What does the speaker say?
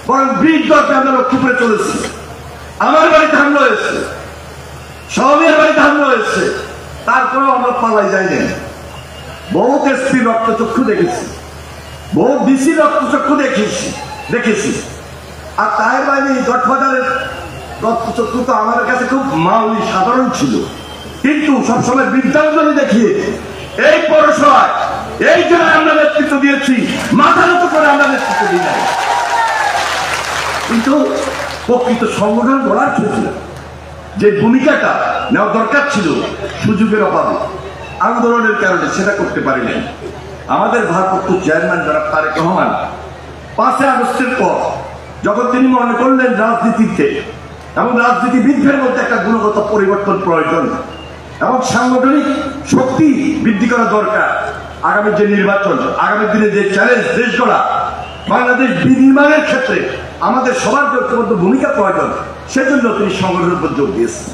বরং ব্রিজ দরকার আমরা লক্ষ্য করে চলেছি। আমার বাড়িতে হামলা হয়েছে, সবের বাড়িতে হামলা হয়েছে, তারপরেও আমরা পালাই যাই না। বহু এসপি রক্তচক্ষু দেখেছি, বহু ডিসি রক্তচক্ষু দেখেছি। আর তাই বাইরে গডফাদারের রক্তচক্ষু তো আমাদের কাছে খুব মাউলি সাধারণ ছিল, কিন্তু সবসময় বিদ্যাঞ্জলি দেখিয়ে এই পৌরসভায় এই জন্য আমরা নেতৃত্ব দিয়েছি, মাথা নত করে আমরা নেতৃত্ব দিই নাই। কিন্তু প্রকৃত সংগঠন গড়ার ক্ষেত্রে যে ভূমিকাটা নেওয়া দরকার ছিল, সুযোগের অভাবে আন্দোলনের কারণে সেটা করতে পারি নাই। আমাদের ভারপ্রাপ্ত চেয়ারম্যান জনাব তারেক রহমান 5 আগস্টের পর যখন তিনি মনে করলেন রাজনীতিতে এবং রাজনীতিবিদদের মধ্যে একটা গুণগত পরিবর্তন প্রয়োজন এবং সাংগঠনিক শক্তি বৃদ্ধি করা দরকার, আগামী যে নির্বাচন, আগামী দিনে যে চ্যালেঞ্জ দেশ গড়া, বাংলাদেশ বিনির্মাণের ক্ষেত্রে আমাদের সবার ঐক্যবদ্ধ ভূমিকা প্রয়োজন, সেজন্য তিনি সংগঠনের উপর জোর দিয়েছেন।